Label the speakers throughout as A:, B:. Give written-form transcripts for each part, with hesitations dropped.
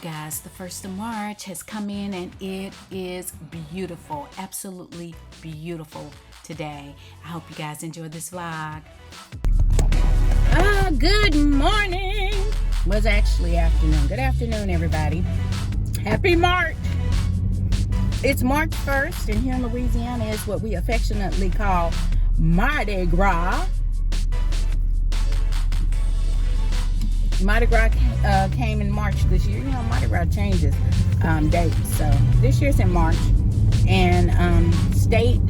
A: guys, the 1st of March has come in and it is beautiful, absolutely beautiful today. I hope you guys enjoy this vlog. Good morning. Was actually afternoon. Good afternoon, everybody. Happy March. It's March 1st, and here in Louisiana is what we affectionately call Mardi Gras. Mardi Gras came in March this year. You know, Mardi Gras changes dates. So this year's in March. And state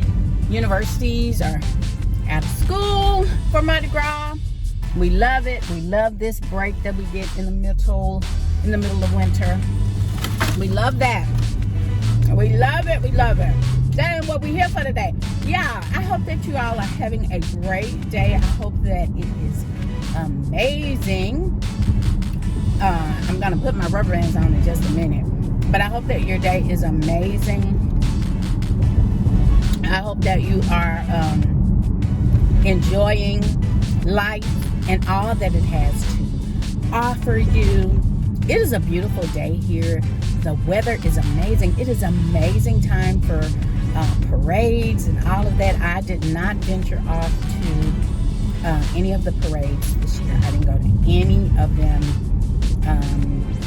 A: universities are out of school for Mardi Gras. We love it. We love this break that we get in the middle of winter. We love that. We love it. We love it. That is what we're here for today. Yeah, I hope that you all are having a great day. I hope that it is amazing. I'm gonna put my rubber bands on in just a minute, but I hope that your day is amazing. I hope that you are enjoying life and all that it has to offer you. It is a beautiful day here. The weather is amazing. It is amazing time for parades and all of that. I did not venture off to any of the parades this year. I didn't go to any of them.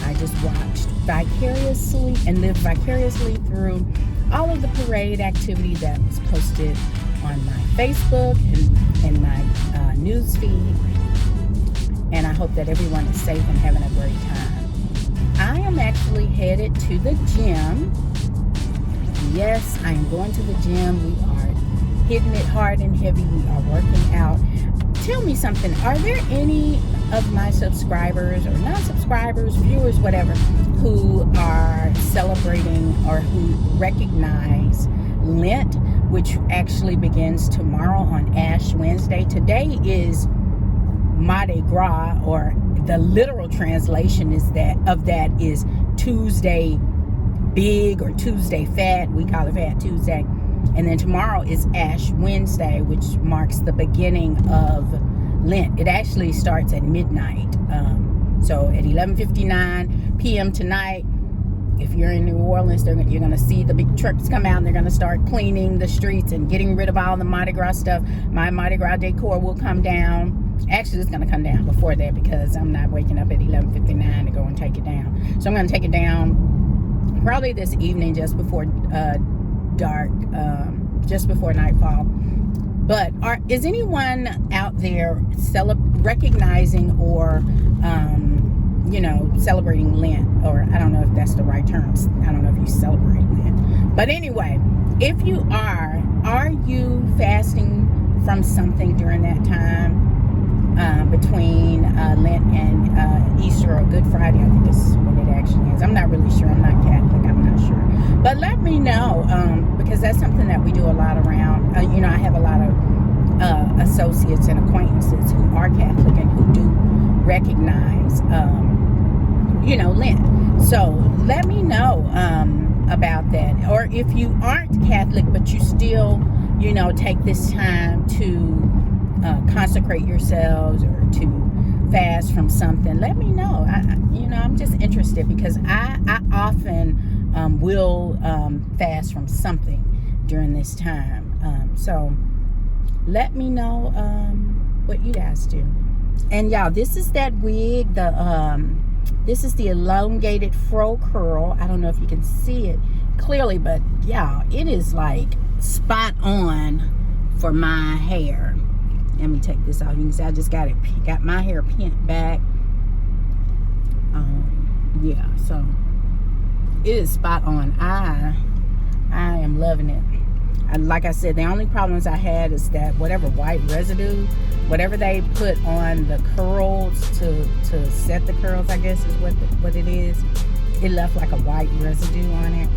A: I just watched vicariously and lived vicariously through all of the parade activity that was posted on my Facebook and my news feed. And I hope that everyone is safe and having a great time. I am actually headed to the gym. Yes, I am going to the gym. We are hitting it hard and heavy. We are working out. Tell me something. Are there any of my subscribers or non-subscribers, viewers, whatever, who are celebrating or who recognize Lent, which actually begins tomorrow on Ash Wednesday? Today is Mardi Gras, or the literal translation is that is Tuesday Big or Tuesday Fat. We call it Fat Tuesday. And then tomorrow is Ash Wednesday, which marks the beginning of Lent. It actually starts at midnight. So at 11:59 p.m. tonight, if you're in New Orleans, you're going to see the big trucks come out and they're going to start cleaning the streets and getting rid of all the Mardi Gras stuff. My Mardi Gras decor will come down. Actually, it's going to come down before that because I'm not waking up at 11:59 to go and take it down. So I'm going to take it down probably this evening just before dark, just before nightfall. But is anyone out there recognizing or celebrating Lent? Or I don't know if that's the right terms. I don't know if you celebrate Lent. But anyway, if you are you fasting from something during that time between Lent and Easter or Good Friday? I think is what it actually is. I'm not really sure. I'm not Catholic. I'm not sure. But let me know, because that's something that we do a lot around. I have a lot of associates and acquaintances who are Catholic and who do recognize, Lent. So let me know about that. Or if you aren't Catholic, but you still, take this time to consecrate yourselves or to fast from something, let me know. I'm just interested because I often will fast from something during this time. So let me know what you guys do. And y'all, this is that wig. This is the elongated fro curl. I don't know if you can see it clearly, but y'all, it is like spot on for my hair. Let me take this off. You can see I just got my hair pinned back. Yeah, so it is spot on. I am loving it. And like I said, the only problems I had is that whatever white residue, whatever they put on the curls to set the curls, I guess is what it is. It left like a white residue on it.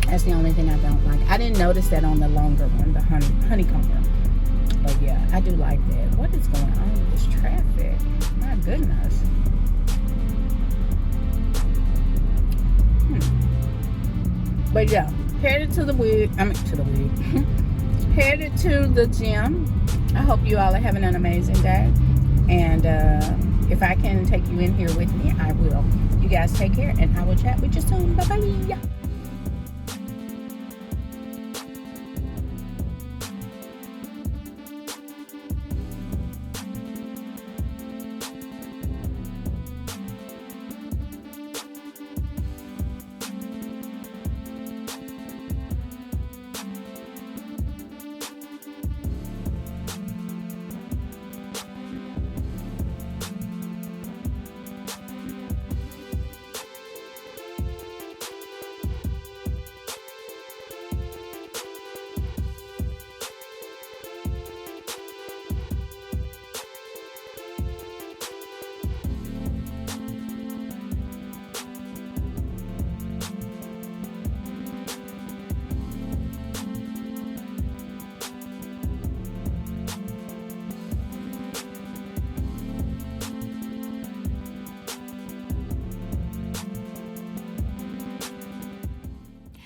A: That's the only thing I don't like. I didn't notice that on the longer one, the honeycomb one. But yeah, I do like that. What is going on with this traffic? My goodness. But yeah, headed to the headed to the gym. I hope you all are having an amazing day. And if I can take you in here with me, I will. You guys take care, and I will chat with you soon. Bye-bye.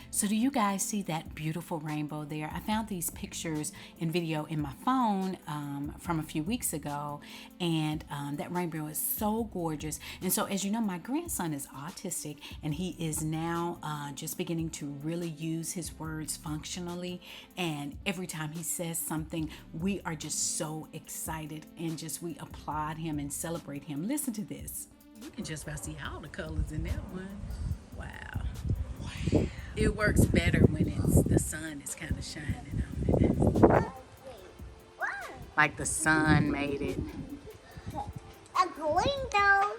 A: So do you guys see that beautiful rainbow there? I found these pictures and video in my phone from a few weeks ago, and that rainbow is so gorgeous. And so, as you know, my grandson is autistic, and he is now just beginning to really use his words functionally. And every time he says something, we are just so excited, and just we applaud him and celebrate him. Listen to this. You can just about see all the colors in that one. Wow. It works better when the sun is kind of shining on it. Like the sun made it.
B: A rainbow.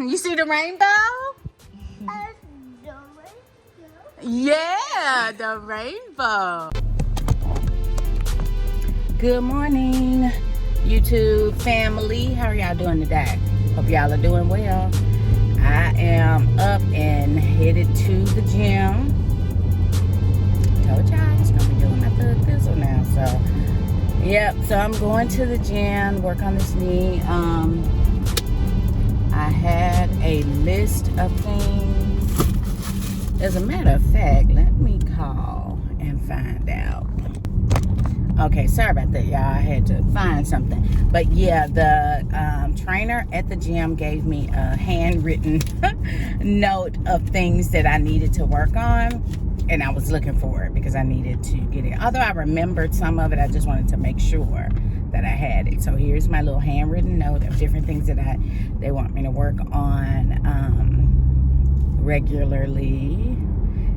A: You see the rainbow?
B: The rainbow.
A: Yeah, the rainbow. Good morning, YouTube family. How are y'all doing today? Hope y'all are doing well. I am up and headed to the gym. Told y'all I was gonna be doing my third thistle now. So, yep. So I'm going to the gym, work on this knee. I had a list of things. As a matter of fact, let me call and find out. Okay, sorry about that, y'all. I had to find something. But yeah, the trainer at the gym gave me a handwritten note of things that I needed to work on. And I was looking for it because I needed to get it. Although I remembered some of it, I just wanted to make sure that I had it. So here's my little handwritten note of different things that they want me to work on regularly.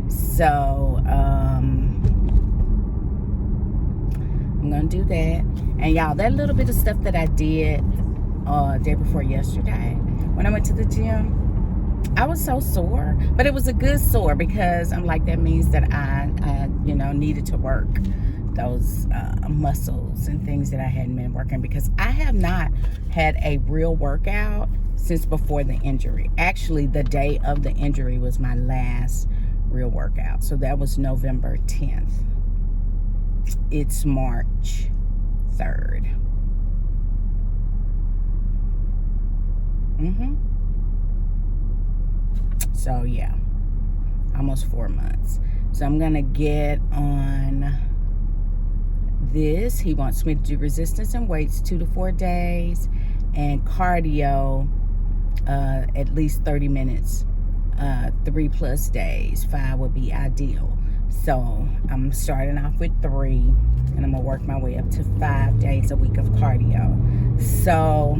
A: So I'm gonna do that. And y'all, that little bit of stuff that I did day before yesterday when I went to the gym, I was so sore, but it was a good sore because I'm like, that means that I needed to work those muscles and things that I hadn't been working, because I have not had a real workout since before the injury. Actually, the day of the injury was my last real workout. So that was November 10th. It's March 3rd. So yeah, almost 4 months. So I'm gonna get on this. He wants me to do resistance and weights 2 to 4 days, and cardio at least 30 minutes 3+ days. 5 would be ideal. So I'm starting off with 3, and I'm gonna work my way up to 5 days a week of cardio. So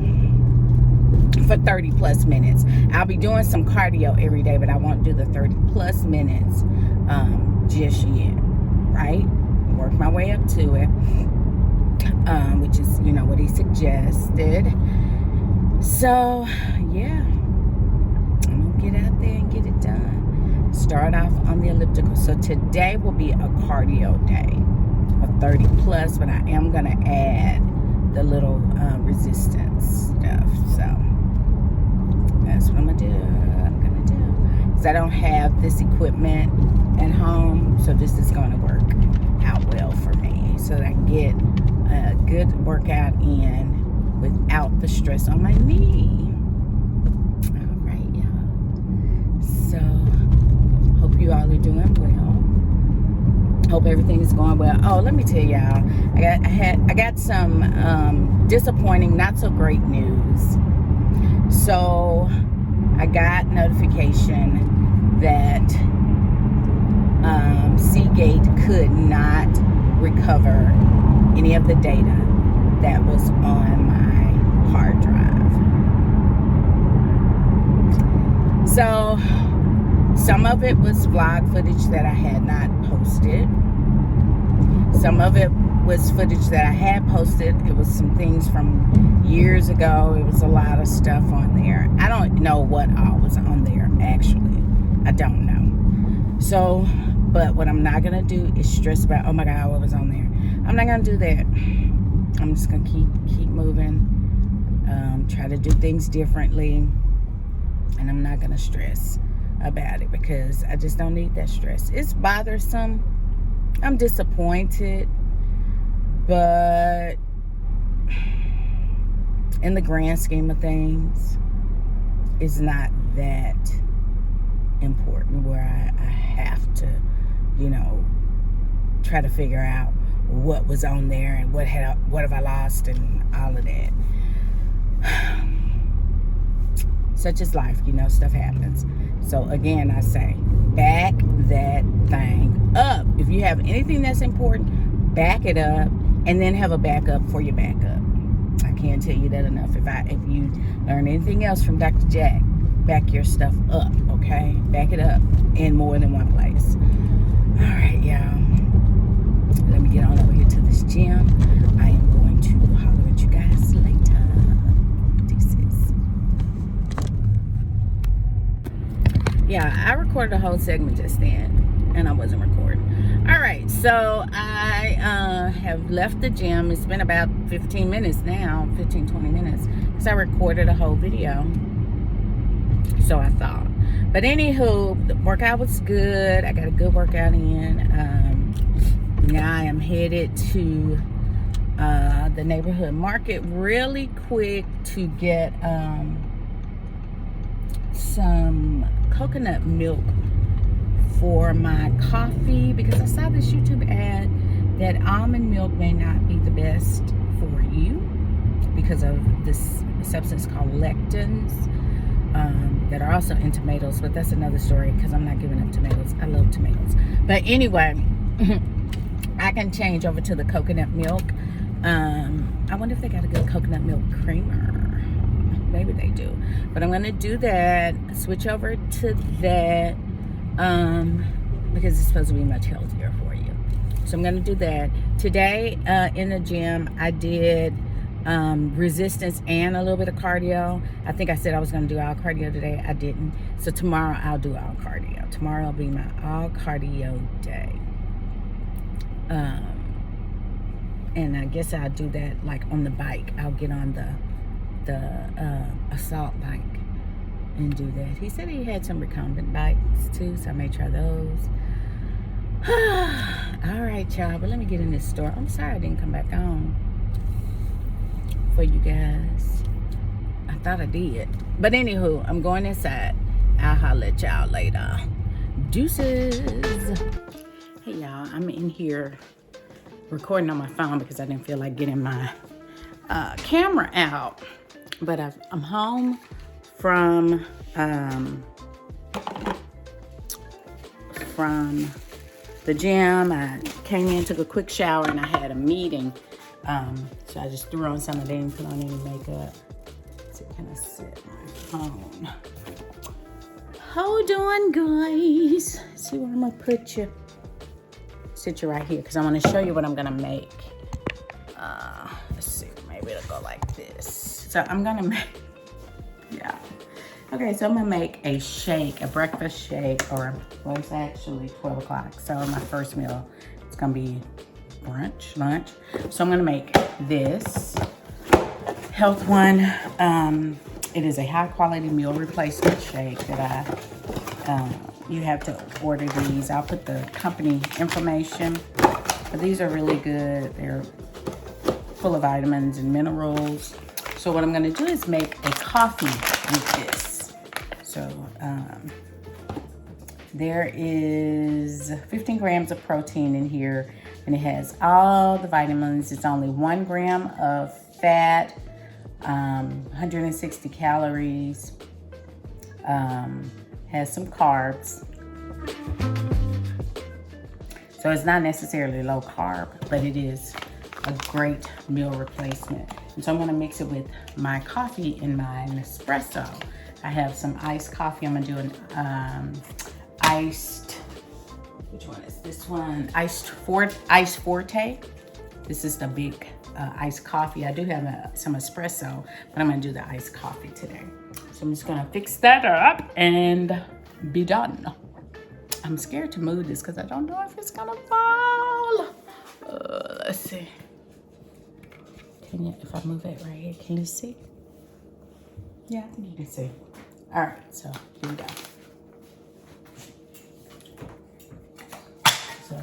A: for 30+ minutes. I'll be doing some cardio every day, but I won't do the 30+ minutes just yet, right? Work my way up to it, which is, what he suggested. So, yeah, I'm gonna get out there and get it done. Start off on the elliptical. So today will be a cardio day of 30+, but I am gonna add the little resistance stuff. So that's what I'm gonna do. Because I don't have this equipment at home, so this is gonna work out well for me, so that I can get a good workout in without the stress on my knee. All right, y'all. So hope you all are doing well. Hope everything is going well. Oh, let me tell y'all, I got some disappointing, not so great news. So I got notification that SeaGate could not recover any of the data that was on my hard drive. So some of it was vlog footage that I had not posted. Some of it was footage that I had posted. It was some things from years ago. It was a lot of stuff on there. I don't know what all was on there, actually. I don't know. So, but what I'm not going to do is stress about, oh my God, what was on there. I'm not going to do that. I'm just going to keep moving. Try to do things differently. And I'm not going to stress about it because I just don't need that stress. It's bothersome. I'm disappointed, but in the grand scheme of things, it's not that important where I have to, try to figure out what was on there and what have I lost and all of that. Such is life, stuff happens. So again, I say, back that thing up. If you have anything that's important, back it up and then have a backup for your backup. I can't tell you that enough. If you learn anything else from Dr. Jack, back your stuff up, okay? Back it up in more than one place. All right, y'all. Let me get on over here to this gym. I am going to holler at you guys later. Yeah, I recorded a whole segment just then, and I wasn't recording. All right, so I have left the gym. It's been about 15 minutes now, 15, 20 minutes, because I recorded a whole video, so I thought. But anywho, the workout was good. I got a good workout in. Now I am headed to the neighborhood market really quick to get some coconut milk for my coffee, because I saw this YouTube ad that almond milk may not be the best for you because of this substance called lectins that are also in tomatoes, but that's another story because I'm not giving up tomatoes. I love tomatoes. But anyway, I can change over to the coconut milk. I wonder if they got a good coconut milk creamer. Maybe they do, but I'm going to do that, switch over to that, because it's supposed to be much healthier for you. So I'm going to do that. Today in the gym, I did resistance and a little bit of cardio. I think I said I was going to do all cardio today. I didn't. So tomorrow I'll do all cardio. Tomorrow will be my all cardio day. And I guess I'll do that like on the bike. I'll get on the assault bike and do that. He said he had some recumbent bikes too, so I may try those. All right, y'all, but let me get in this store. I'm sorry I didn't come back on for you guys. I thought I did, but anywho, I'm going inside. I'll holler at y'all later. Deuces. Hey y'all, I'm in here recording on my phone because I didn't feel like getting my camera out. But I'm home from the gym. I came in, took a quick shower, and I had a meeting. So I just threw on something. I didn't put on any makeup. So can I set my phone? Hold on, guys. Let's see where I'm gonna put you. Sit you right here because I want to show you what I'm gonna make. Let's see, maybe it'll go like this. So I'm gonna make, yeah. Okay, so I'm gonna make a shake, a breakfast shake, or well, it's actually 12 o'clock. So my first meal, it's gonna be brunch, lunch. So I'm gonna make this health one. It is a high quality meal replacement shake that you have to order these. I'll put the company information, but these are really good. They're full of vitamins and minerals. So what I'm gonna do is make a coffee with this. So there is 15 grams of protein in here, and it has all the vitamins. It's only 1 gram of fat, 160 calories, has some carbs. So it's not necessarily low carb, but it is a great meal replacement. And so I'm gonna mix it with my coffee in my Nespresso. I have some iced coffee. I'm gonna do an iced, which one is this one? Iced Forte. This is the big iced coffee. I do have some espresso, but I'm gonna do the iced coffee today. So I'm just gonna fix that up and be done. I'm scared to move this because I don't know if it's gonna fall. Let's see. If I move it right here, can you see? Yeah, I think you can see. All right, so here we go. So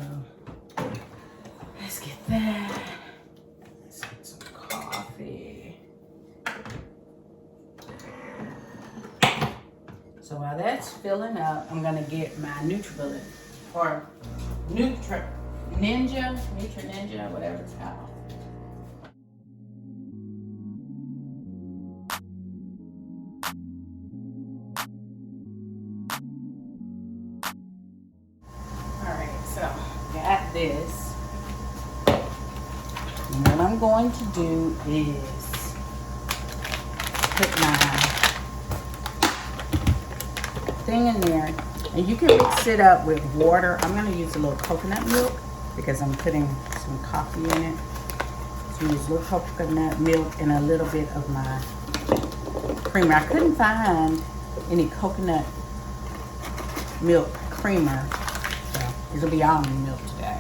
A: let's get that. Let's get some coffee. So while that's filling up, I'm gonna get my NutriBullet or Ninja, whatever it's called. So, got this. And what I'm going to do is put my thing in there. And you can mix it up with water. I'm going to use a little coconut milk because I'm putting some coffee in it. So use a little coconut milk and a little bit of my creamer. I couldn't find any coconut milk creamer. It'll be almond milk today.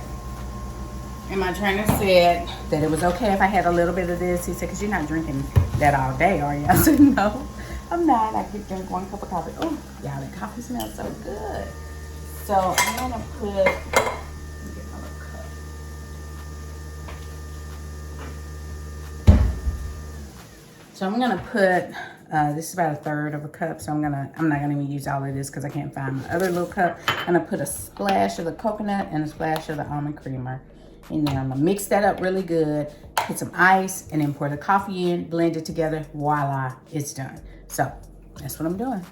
A: And my trainer said that it was okay if I had a little bit of this. He said, because you're not drinking that all day, are you? I said, no, I'm not. I could drink 1 cup of coffee. Oh, y'all, that coffee smells so good. So I'm gonna put, let me get my little cup. So I'm gonna put, this is about 1/3 of a cup, so I'm not gonna even use all of this because I can't find my other little cup. I'm gonna put a splash of the coconut and a splash of the almond creamer in there. I'm gonna mix that up really good, put some ice, and then pour the coffee in, blend it together, voila, it's done. So that's what I'm doing.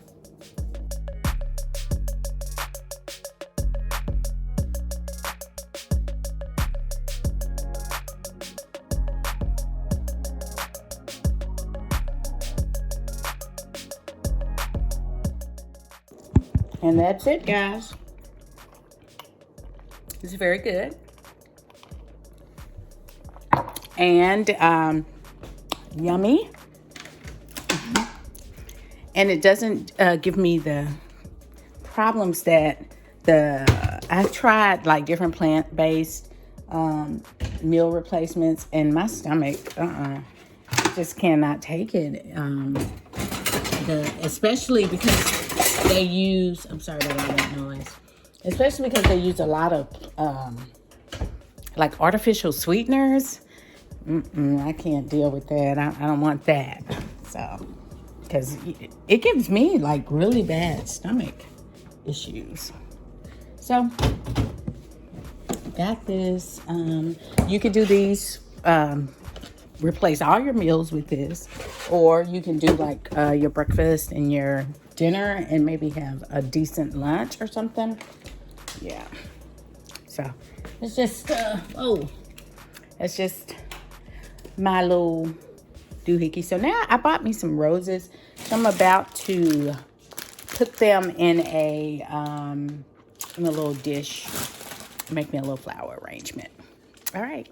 A: And that's it, guys. It's very good. And yummy. And it doesn't give me the problems that I've tried like different plant-based meal replacements, and my stomach just cannot take it. Especially because they use, I'm sorry about all that noise. Especially because they use a lot of like artificial sweeteners. I can't deal with that. I don't want that. So, because it gives me like really bad stomach issues. So, got this. You could do these, replace all your meals with this, or you can do like your breakfast and your dinner and maybe have a decent lunch or something. Yeah. So it's just it's just my little doohickey. So now I bought me some roses. So I'm about to put them in a little dish, make me a little flower arrangement. All right.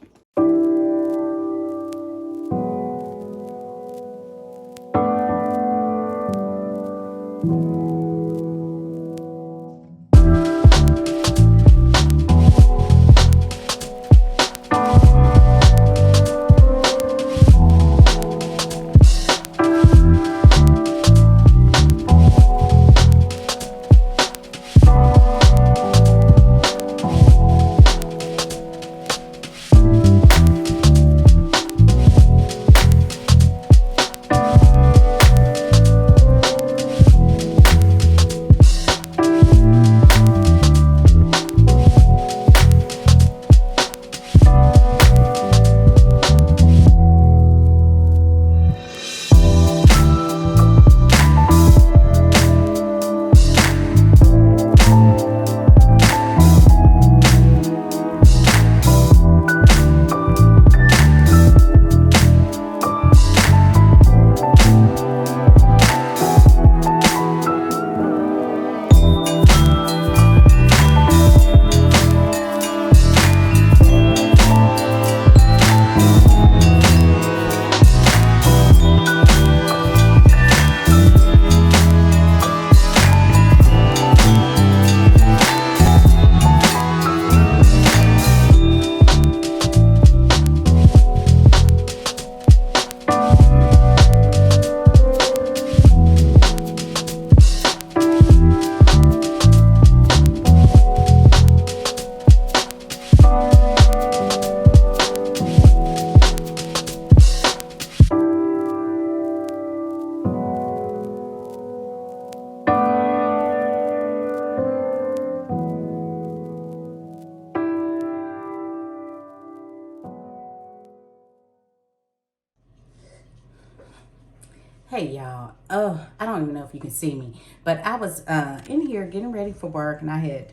A: Hey y'all, I don't even know if you can see me, but I was in here getting ready for work, and I had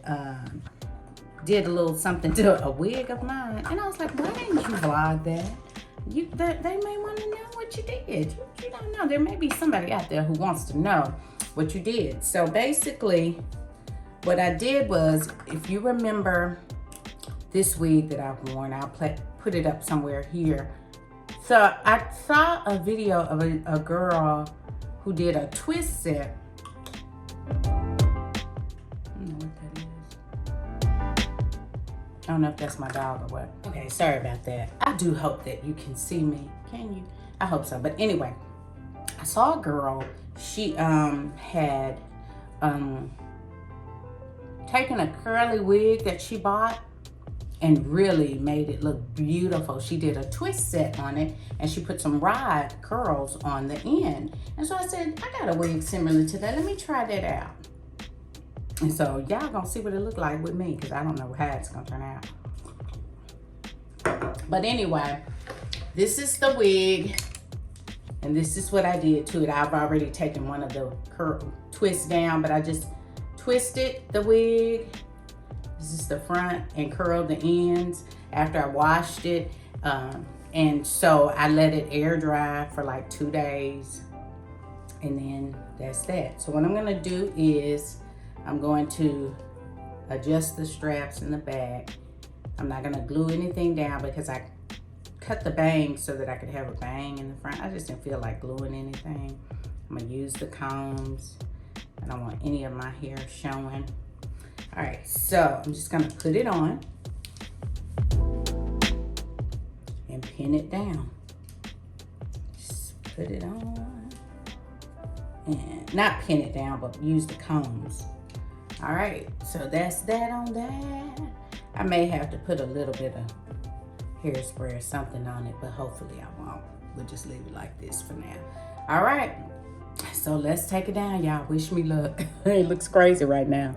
A: did a little something to a wig of mine, and I was like, why didn't you vlog that? They may want to know what you did. You don't know. There may be somebody out there who wants to know what you did. So basically, what I did was, if you remember this wig that I've worn, I'll put it up somewhere here. So I saw a video of a girl who did a twist set. I don't know what that is. I don't know if that's my dog or what. Okay, sorry about that. I do hope that you can see me. Can you? I hope so. But anyway, I saw a girl. She had taken a curly wig that she bought and really made it look beautiful. She did a twist set on it, and she put some rod curls on the end. And so I said, I got a wig similar to that. Let me try that out. And so y'all gonna see what it look like with me, because I don't know how it's gonna turn out. But anyway, this is the wig, and this is what I did to it. I've already taken one of the twists down, but I just twisted the wig. This is the front, and curled the ends after I washed it. And so I let it air dry for like 2 days. And then that's that. So what I'm gonna do is I'm going to adjust the straps in the back. I'm not gonna glue anything down because I cut the bang so that I could have a bang in the front. I just didn't feel like gluing anything. I'm gonna use the combs. I don't want any of my hair showing. All right, so I'm just gonna put it on and pin it down. Just put it on, and not pin it down, but use the combs. All right, so that's that on that. I may have to put a little bit of hairspray or something on it, but hopefully I won't. We'll just leave it like this for now. All right, so let's take it down, y'all. Wish me luck. It looks crazy right now.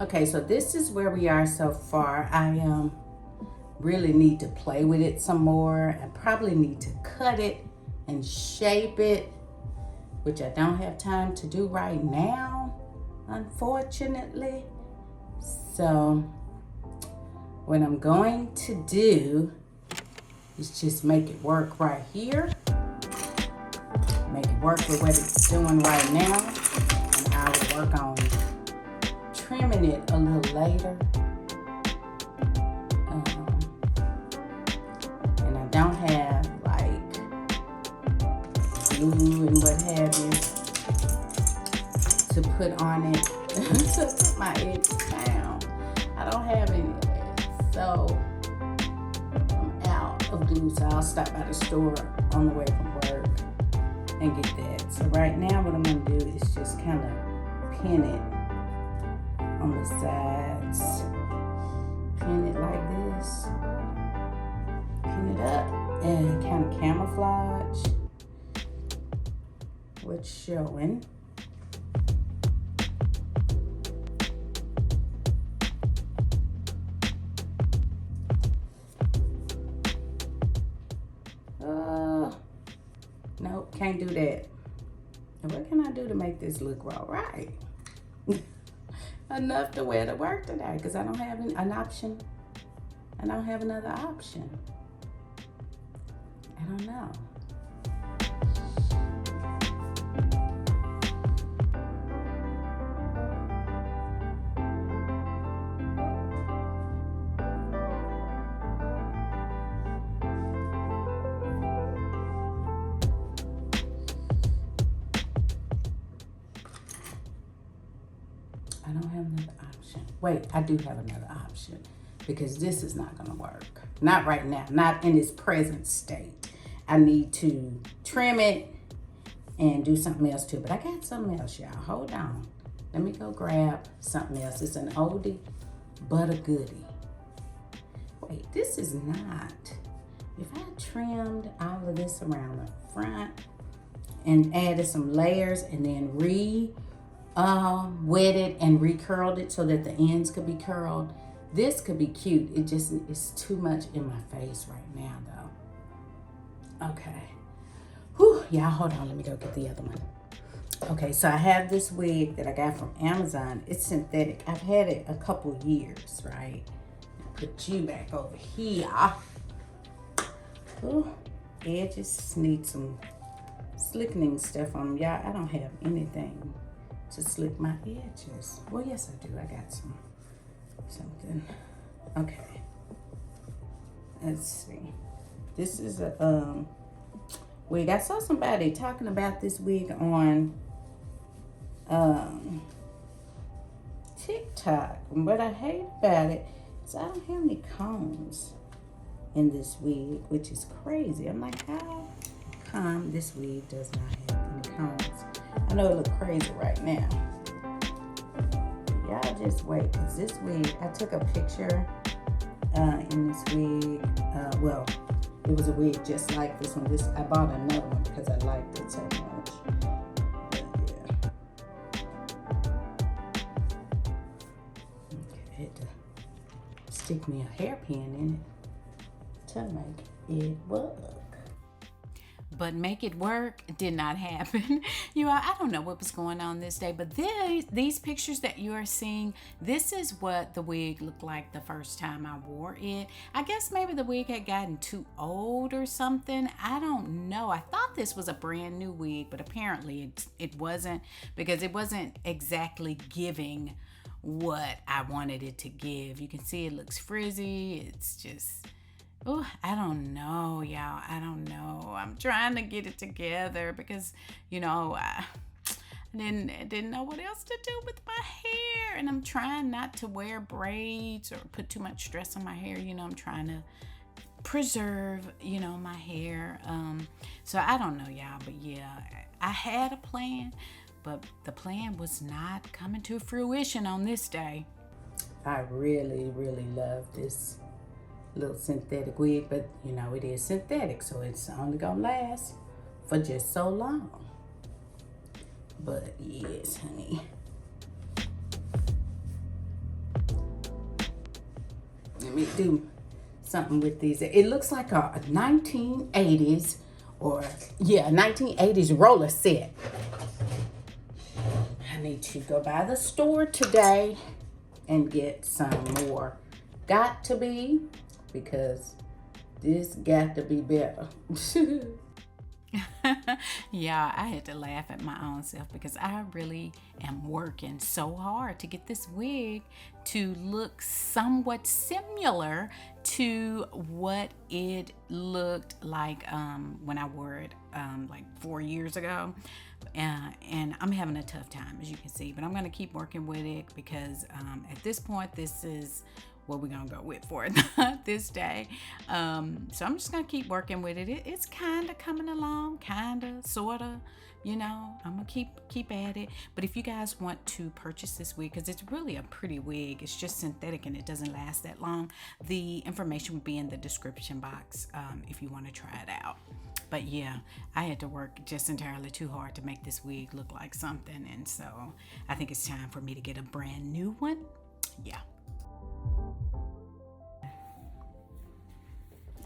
A: Okay, so this is where we are so far. I really need to play with it some more. I probably need to cut it and shape it, which I don't have time to do right now, unfortunately. So what I'm going to do is just make it work right here. Make it work with what it's doing right now. And I will work on trimming it a little later. And I don't have like glue and what have you to put on it to put my edges down. I don't have any of that. So I'm out of glue, so I'll stop by the store on the way from work and get that. So right now what I'm gonna do is just kind of pin it on the sides. Pin it like this. Pin it up and kind of camouflage what's showing. Nope, can't do that. What can I do to make this look all right? Enough to wear to work today, because I don't have an option. I don't have another option. I don't know. I don't have another option. Wait, I do have another option, because this is not gonna work. Not right now, not in its present state. I need to trim it and do something else too. But I got something else, y'all. Hold on. Let me go grab something else. It's an oldie but a goodie. Wait, this is not. If I trimmed all of this around the front and added some layers and then wetted and recurled it so that the ends could be curled, this could be cute. It just is too much in my face right now though. Okay. Whew, y'all, hold on. Let me go get the other one. Okay, so I have this wig that I got from Amazon. It's synthetic. I've had it a couple years, right? Put you back over here. Ooh, edges need some slickening stuff on them. Y'all, I don't have anything to slick my edges. Well, yes, I do. I got something. Okay. Let's see. This is a wig. I saw somebody talking about this wig on TikTok. What I hate about it is I don't have any combs in this wig, which is crazy. I'm like, how come this wig does not have any combs? I know it looks crazy right now. Y'all just wait, because this wig, I took a picture in this wig. Well, it was a wig just like this one. I bought another one because I liked it so much. But yeah. Okay, I had to stick me a hairpin in it to make it work. But make it work did not happen. You all, I don't know what was going on this day, but these pictures that you are seeing, this is what the wig looked like the first time I wore it. I guess maybe the wig had gotten too old or something. I don't know. I thought this was a brand new wig, but apparently it wasn't, because it wasn't exactly giving what I wanted it to give. You can see it looks frizzy. It's just... oh, I don't know, y'all. I don't know. I'm trying to get it together because, you know, I didn't know what else to do with my hair. And I'm trying not to wear braids or put too much stress on my hair. You know, I'm trying to preserve, you know, my hair. So I don't know, y'all. But yeah, I had a plan, but the plan was not coming to fruition on this day. I really, really love this little synthetic wig, but you know it is synthetic, so it's only gonna last for just so long. But yes, honey, let me do something with these. It looks like a 1980s or 1980s roller set. I need to go by the store today and get some more. Got to be, because this got to be better. Yeah, I had to laugh at my own self because I really am working so hard to get this wig to look somewhat similar to what it looked like when I wore it like 4 years ago. And I'm having a tough time, as you can see, but I'm going to keep working with it because at this point, this is what we're gonna go with for it this day. So I'm just gonna keep working with it. It's kind of coming along, kind of, sort of, you know. I'm gonna keep at it. But if you guys want to purchase this wig, because it's really a pretty wig, it's just synthetic and it doesn't last that long, the information will be in the description box if you want to try it out. But yeah, I had to work just entirely too hard to make this wig look like something, and so I think it's time for me to get a brand new one. Yeah.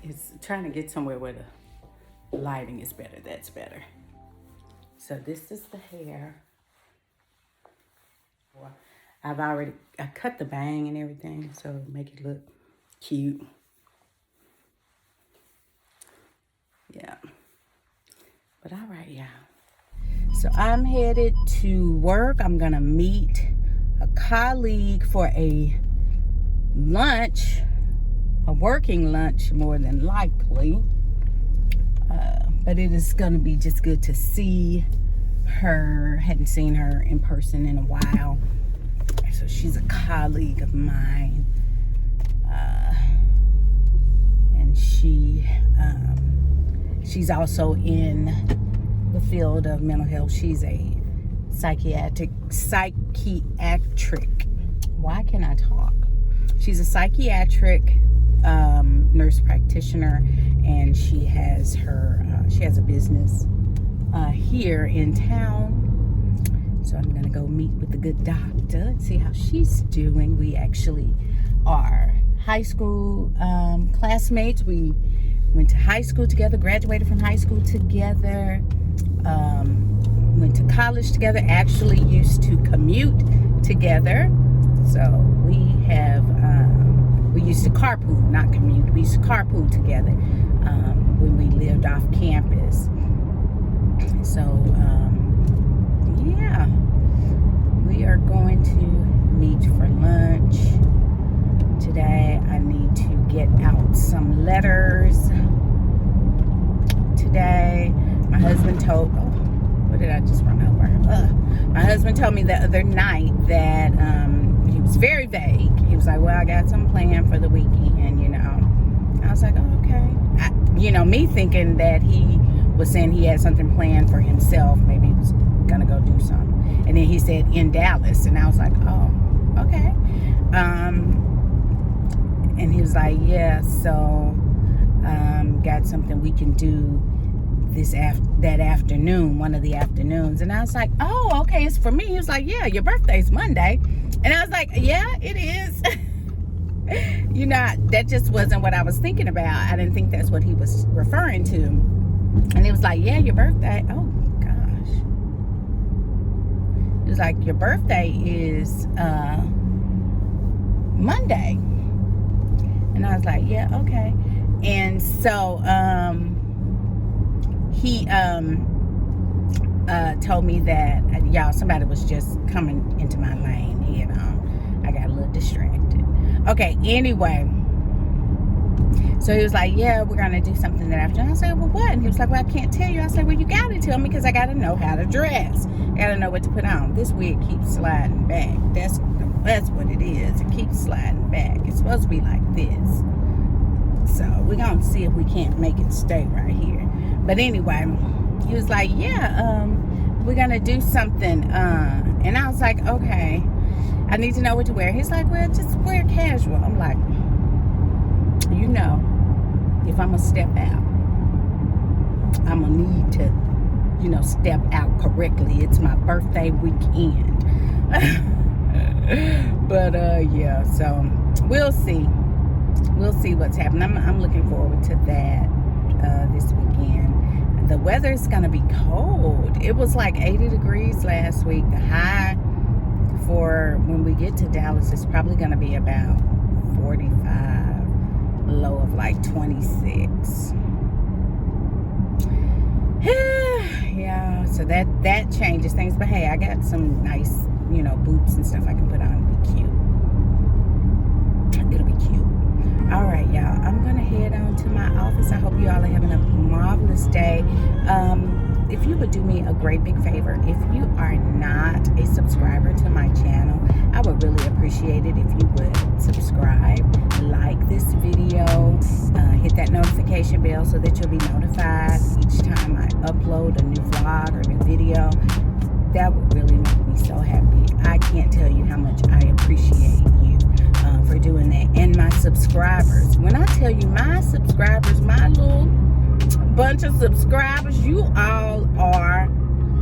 A: It's trying to get somewhere where the lighting is better. That's better. So this is the hair. I cut the bang and everything, so make it look cute. Yeah. But all right, y'all. So I'm headed to work. I'm gonna meet a colleague for a lunch. A working lunch, more than likely, but it is going to be just good to see her. Hadn't seen her in person in a while, so she's a colleague of mine, and she's also in the field of mental health. She's a psychiatric. Why can't I talk? She's a psychiatric nurse practitioner, and she has a business here in town. So I'm gonna go meet with the good doctor and see how she's doing. We actually are high school classmates. We went to high school together, graduated from high school together, went to college together, actually used to commute together. So we used to carpool, not commute. We used to carpool together when we lived off campus. So, yeah, we are going to meet for lunch today. I need to get out some letters today. My husband told, what did I just run over? My husband told me the other night that he was very vague. He was like, well, I got some planned for the weekend, you know. I was like, oh, okay. Me thinking that he was saying he had something planned for himself. Maybe he was going to go do something. And then he said in Dallas. And I was like, oh, okay. And he was like, yeah, so got something we can do that afternoon, one of the afternoons. And I was like, oh, okay, it's for me. He was like, yeah, your birthday's Monday. And I was like, yeah, it is. That just wasn't what I was thinking about. I didn't think that's what he was referring to. And he was like, yeah, your birthday. Oh, gosh. He was like, your birthday is Monday. And I was like, yeah, okay. And so he told me that, somebody was just coming into my lane. I got a little distracted. Okay, anyway. So he was like, yeah, we're going to do something that afternoon. I said, well, what? And he was like, well, I can't tell you. I said, well, you got to tell me because I got to know how to dress. I got to know what to put on. This wig keeps sliding back. That's what it is. It keeps sliding back. It's supposed to be like this. So we're going to see if we can't make it stay right here. But anyway, he was like, yeah, we're going to do something. And I was like, okay, I need to know what to wear. He's like, well, just wear casual. I'm like, if I'm going to step out, I'm going to need to, step out correctly. It's my birthday weekend. But, yeah, so we'll see. We'll see what's happening. I'm looking forward to that this weekend. The weather is going to be cold. It was like 80 degrees last week. The high for when we get to Dallas is probably going to be about 45. Low of like 26. Yeah, so that changes things. But hey, I got some nice, boots and stuff I can put on and be cute. It'll be cute. All right, y'all. I'm going to head on to my office. I hope you all are having a marvelous day. If you would do me a great big favor, if you are not a subscriber to my channel, I would really appreciate it if you would subscribe, like this video, hit that notification bell so that you'll be notified each time I upload a new vlog or new video. That would really make me so happy. I can't tell you how much I appreciate you for doing that. And my subscribers. When I tell you my subscribers, my little bunch of subscribers, you all are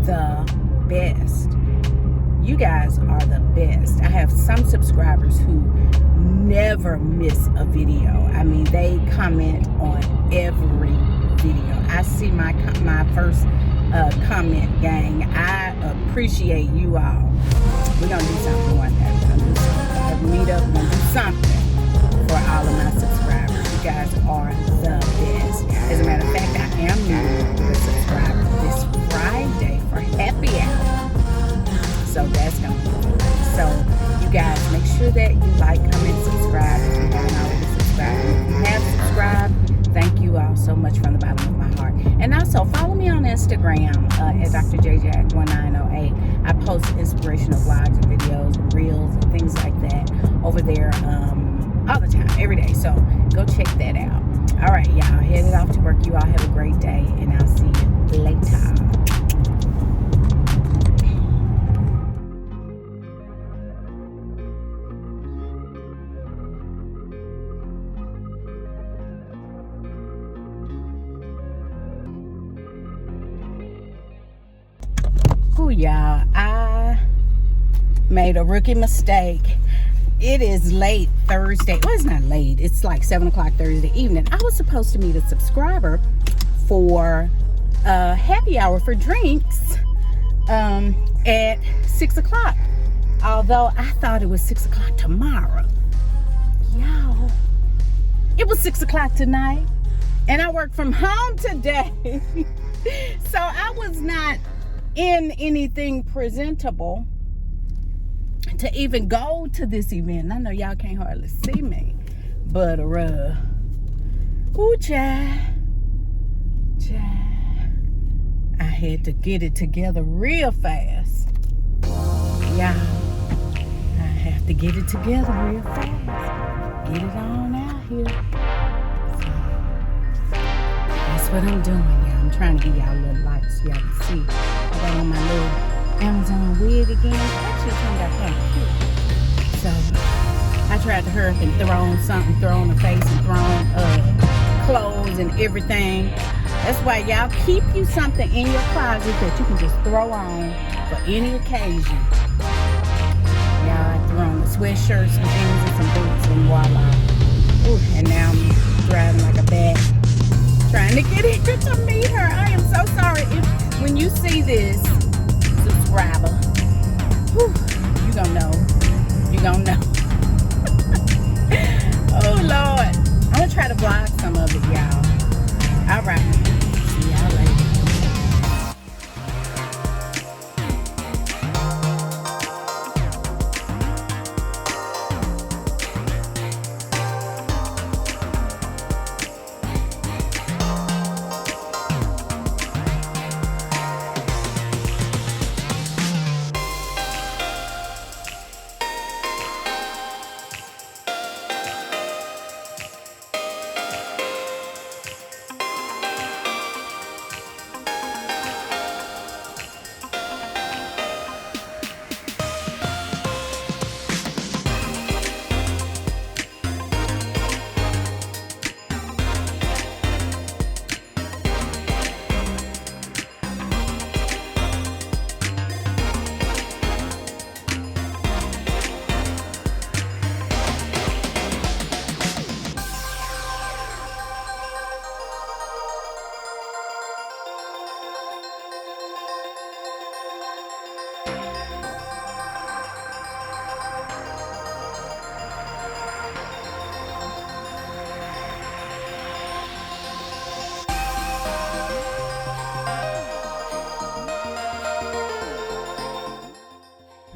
A: the best. You guys are the best. I have some subscribers who never miss a video. I mean, they comment on every video. I see my first comment, gang. I appreciate you all. We're going to do something one day. We're going to do something. Meet up. We're going to do something for all of my subscribers. You guys are the best. As a matter of fact, I am new to subscribe this Friday for happy hour. So that's going to be good. So you guys make sure that you like, comment, subscribe if you haven't already subscribed. If you have subscribed, thank you all so much from the bottom of my heart. And also follow me on Instagram at Dr. JJack1908. I post inspirational vlogs and videos and reels and things like that over there all the time, every day. So go check that out. All right, y'all, headed off to work. You all have a great day, and I'll see you later. y'all, I made a rookie mistake. It is late Thursday. Well, it's not late. It's like 7 o'clock Thursday evening. I was supposed to meet a subscriber for a happy hour for drinks at 6 o'clock. Although I thought it was 6 o'clock tomorrow. Y'all, it was 6 o'clock tonight. And I work from home today. So I was not in anything presentable to even go to this event. I know y'all can't hardly see me. But, ooh, child. I had to get it together real fast. Y'all, I have to get it together real fast. Get it on out here. So, that's what I'm doing, y'all. I'm trying to give y'all little lights so y'all can see. I got on my little Amazon wig again. Actually, it turned out kind of cute. So, I tried to hurry up and throw on something, throw on the face and throw on clothes and everything. That's why y'all keep you something in your closet that you can just throw on for any occasion. Y'all, I threw on the sweatshirts, some jeans, and some boots, and voila. Ooh, and now I'm driving like a bat, trying to get here to meet her. I am so sorry. When you see this, subscriber, whew, you gonna know. You gonna know. Oh, Lord. I'm gonna try to vlog some of it, y'all. All right. See y'all later.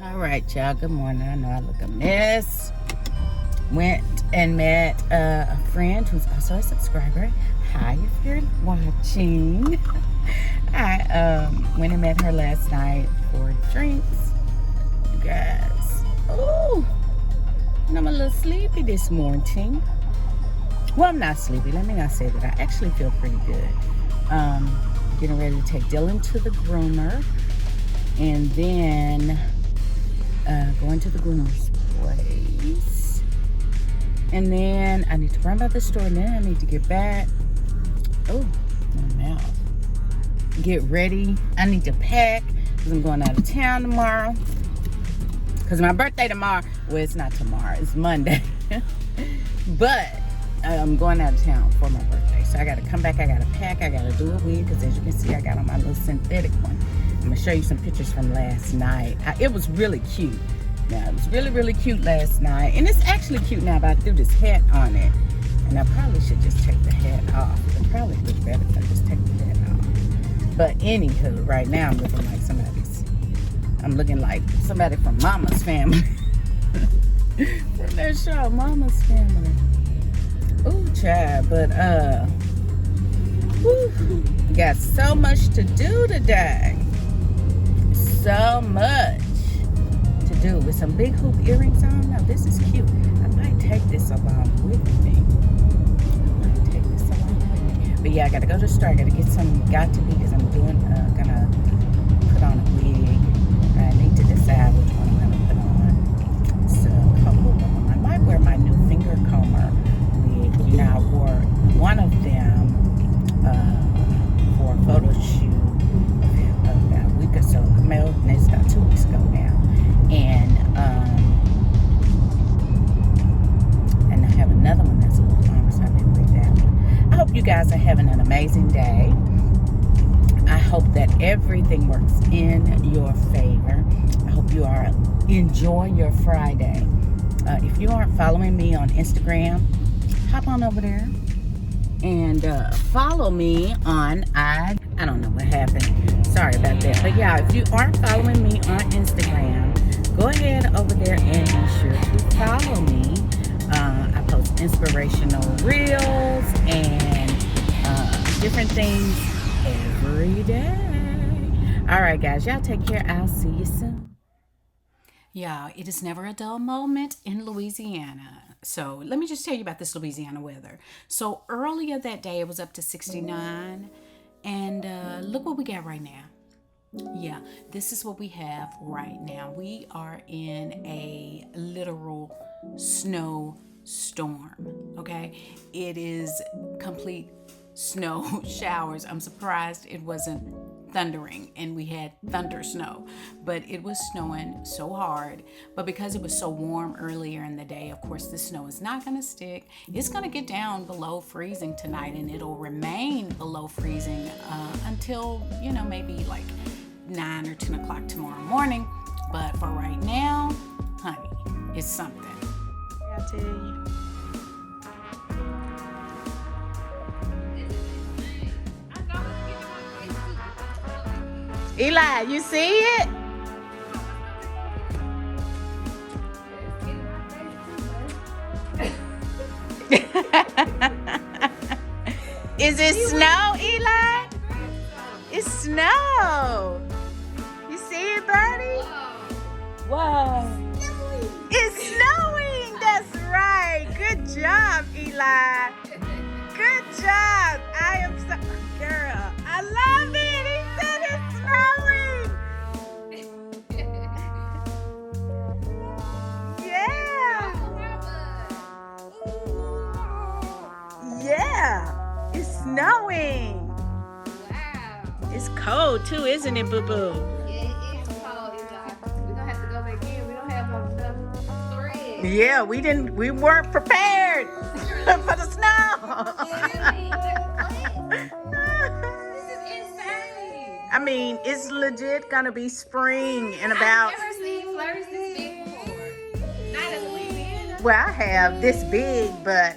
A: All right, y'all. Good morning. I know I look a mess. Went and met a friend who's also a subscriber. Hi, if you're watching. I went and met her last night for drinks. You guys. Ooh. And I'm a little sleepy this morning. Well, I'm not sleepy. Let me not say that. I actually feel pretty good. Getting ready to take Dylan to the groomer. And then going to the groomer's place. And then I need to run by the store. And then I need to get back. Oh, my mouth. Get ready. I need to pack because I'm going out of town tomorrow. Because my birthday tomorrow. Well, it's not tomorrow. It's Monday. But I'm going out of town for my birthday. So I got to come back. I got to pack. I got to do a wig. Because as you can see, I got on my little synthetic one. I'm going to show you some pictures from last night. It was really cute. Now, it was really, really cute last night. And it's actually cute now, but I threw this hat on it. And I probably should just take the hat off. It probably look better if I just take the hat off. But anywho, right now I'm looking like somebody from Mama's Family. From that show, Mama's Family. Ooh, child. But, whew, got so much to do today. So much to do with some big hoop earrings on. Now, this is cute. I might take this along with me. But yeah, I gotta go to the store. I gotta get some got to be because I'm gonna put on a wig. I need to decide which one I'm gonna put on. So, I might wear my new finger comber wig. You know, I wore one of them for a photo shoot about a week or so. Well, having an amazing day. I hope that everything works in your favor. I hope you are enjoy your Friday. If you aren't following me on Instagram, hop on over there and follow me on I don't know what happened. Sorry about that. But yeah, if you aren't following me on Instagram, go ahead over there and be sure to follow me. I post inspirational reels and different things every day. All right, guys, y'all take care. I'll see you soon. Yeah, it is never a dull moment in Louisiana. So let me just tell you about this Louisiana weather. So earlier that day, it was up to 69. And look what we got right now. Yeah, this is what we have right now. We are in a literal snowstorm, okay? It is complete snow showers. I'm surprised it wasn't thundering and we had thunder snow, but it was snowing so hard. But because it was so warm earlier in the day, of course the snow is not going to stick. It's going to get down below freezing tonight, and it'll remain below freezing until, you know, maybe like 9 or 10 o'clock tomorrow morning. But for right now, honey, it's something. I'll tell you. Eli, you see it? Is it snow, Eli? It's snow. You see it, buddy? Whoa. It's snowing. That's right. Good job, Eli. Good job. I am so... Girl, I love it. He said it's snowing. Yeah. Yeah. It's snowing.
C: Wow.
A: It's cold too, isn't it, boo-boo?
C: Yeah, it is cold, Eli. We're gonna have to go back in. We don't have enough thread.
A: Yeah, we weren't prepared for the snow.
C: This is insane.
A: I mean, it's legit gonna be spring in about...
C: I've never seen flowers this big before. Not in Louisiana.
A: Well, I have this big, but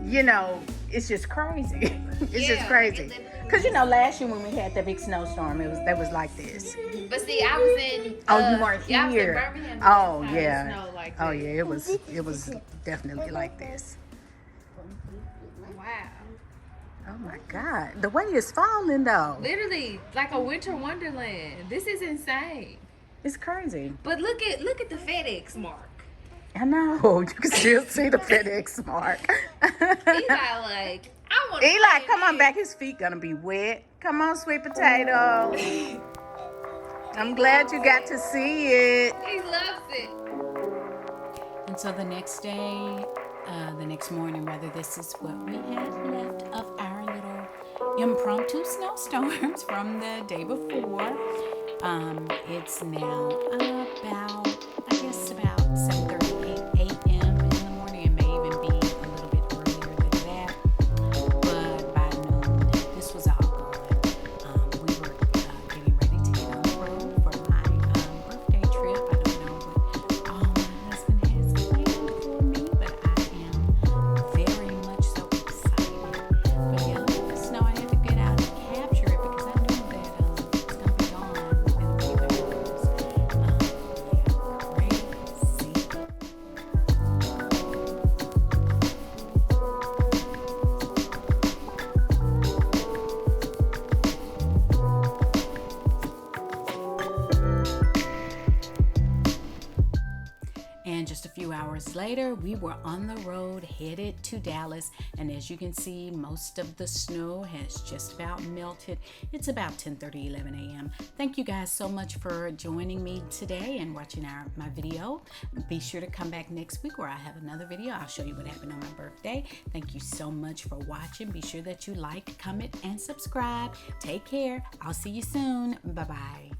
A: you know, it's just crazy. It's just crazy. Cause you know, last year when we had that big snowstorm, that was like this.
C: But see, I was in.
A: Oh, you weren't
C: I was in
A: here.
C: Birmingham.
A: Oh
C: It
A: yeah.
C: snowed like
A: Oh
C: this.
A: yeah. It was definitely like this.
C: Wow.
A: Oh my God, the way it's falling though,
C: Literally, like a winter wonderland. This is insane.
A: it's crazy.
C: But look at the FedEx mark.
A: I know. You can still see the FedEx mark.
C: Eli, like, I want.
A: Eli, come on back. His feet gonna be wet. Come on, sweet potato. I'm glad you got to see it.
C: He loves it.
A: And so the next day, the next morning rather, this is what we had left of our little impromptu snowstorms from the day before. It's now about, I guess, about 7:38 a.m. in the morning. It may even be a little bit earlier than that. But by noon, this was all gone. We were getting ready to get on the road for my birthday trip. I don't know what all my husband has planned for me, but I am very much so excited. But yeah, the snow, I had to get out and capture it because I knew that it's going to be gone within a few hours. Crazy. And just a few hours later, we were on the road headed to Dallas. And as you can see, most of the snow has just about melted. It's about 10:30, 11 a.m. Thank you guys so much for joining me today and watching my video. Be sure to come back next week where I have another video. I'll show you what happened on my birthday. Thank you so much for watching. Be sure that you like, comment, and subscribe. Take care. I'll see you soon. Bye-bye.